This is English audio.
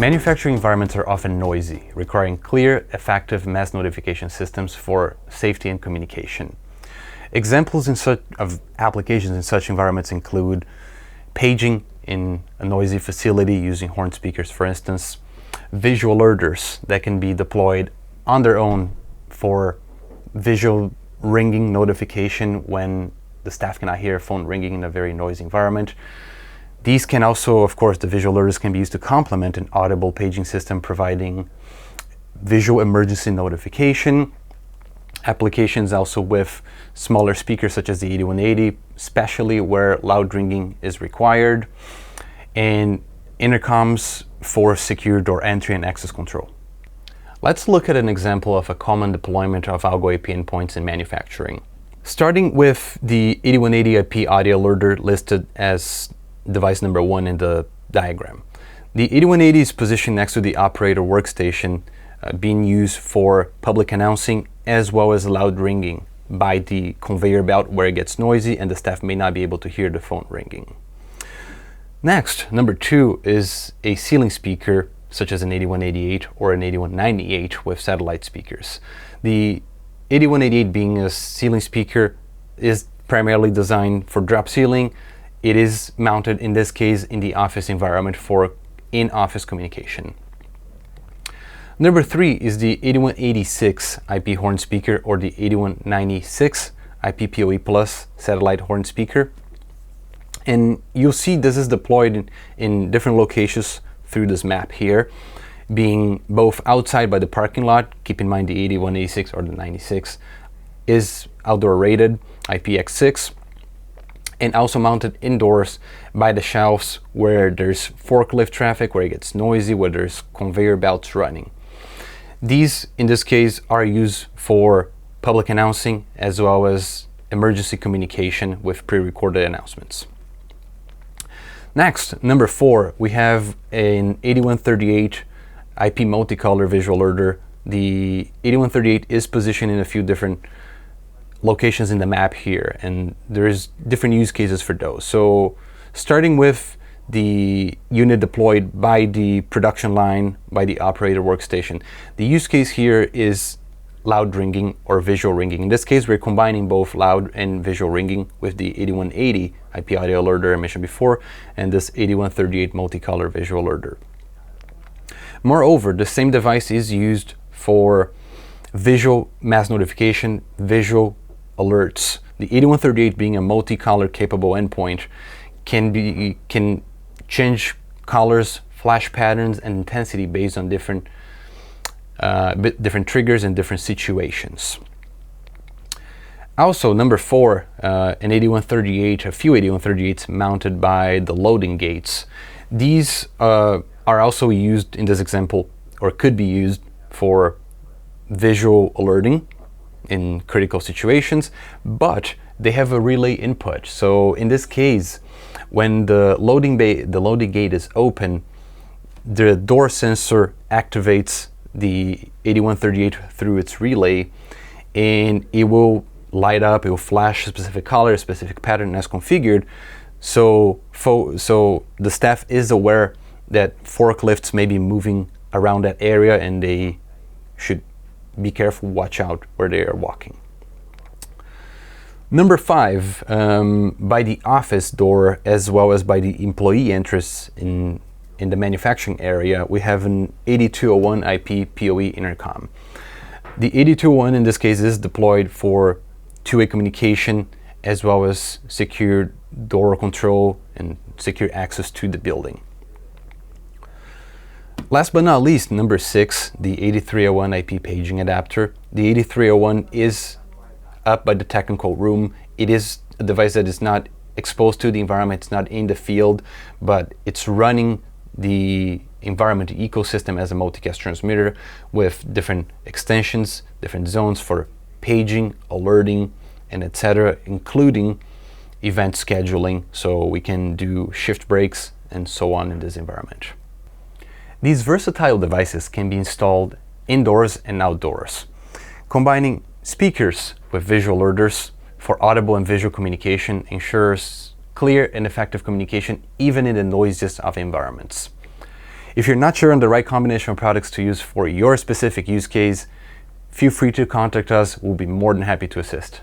Manufacturing environments are often noisy, requiring clear, effective mass notification systems for safety and communication. Examples of applications in such environments include paging in a noisy facility using horn speakers, for instance, visual alerters that can be deployed on their own for visual ringing notification when the staff cannot hear a phone ringing in a very noisy environment. These can also, of course, the visual alerters can be used to complement an audible paging system providing visual emergency notification. Applications also with smaller speakers such as the 8180, especially where loud ringing is required, and intercoms for secure door entry and access control. Let's look at an example of a common deployment of Algo IP endpoints in manufacturing. Starting with the 8180 IP audio alerter listed as device number 1 in the diagram. The 8180 is positioned next to the operator workstation, being used for public announcing as well as loud ringing by the conveyor belt where it gets noisy and the staff may not be able to hear the phone ringing. Next, number 2 is a ceiling speaker such as an 8188 or an 8198 with satellite speakers. The 8188 being a ceiling speaker is primarily designed for drop ceiling. It is mounted in this case in the office environment for in-office communication. Number 3 is the 8186 IP horn speaker or the 8196 IP PoE Plus satellite horn speaker. And you'll see this is deployed in different locations through this map here, being both outside by the parking lot. Keep in mind the 8186 or the 96 is outdoor rated IPX6, and also mounted indoors by the shelves where there's forklift traffic, where it gets noisy, where there's conveyor belts running. These, in this case, are used for public announcing as well as emergency communication with pre-recorded announcements. Next, number 4, we have an 8138 IP multicolor visual alerter. The 8138 is positioned in a few different locations in the map here, and there's different use cases for those. So starting with the unit deployed by the production line, by the operator workstation, the use case here is loud ringing or visual ringing. In this case, we're combining both loud and visual ringing with the 8180 IP audio alerter I mentioned before and this 8138 multicolor visual alerter. Moreover, the same device is used for visual mass notification, visual alerts. The 8138 being a multi-color capable endpoint can change colors, flash patterns, and intensity based on different triggers and different situations. Also, number 4, an 8138, a few 8138s mounted by the loading gates. These are also used in this example, or could be used for visual alerting in critical situations, but they have a relay input. So in this case, when the loading gate is open, the door sensor activates the 8138 through its relay, and it will light up, it will flash a specific color, a specific pattern as configured. So the staff is aware that forklifts may be moving around that area and they should be careful, watch out where they are walking. Number 5, by the office door as well as by the employee entrance in the manufacturing area, we have an 8201 IP PoE intercom. The 8201 in this case is deployed for two-way communication as well as secure door control and secure access to the building. Last but not least, number 6, the 8301 IP paging adapter. The 8301 is up by the technical room. It is a device that is not exposed to the environment, it's not in the field, but it's running the environment ecosystem as a multicast transmitter with different extensions, different zones for paging, alerting, and etc., including event scheduling, so we can do shift breaks and so on in this environment. These versatile devices can be installed indoors and outdoors, combining speakers with visual alerters for audible and visual communication ensures clear and effective communication even in the noisiest of environments. If you're not sure on the right combination of products to use for your specific use case, feel free to contact us. We'll be more than happy to assist.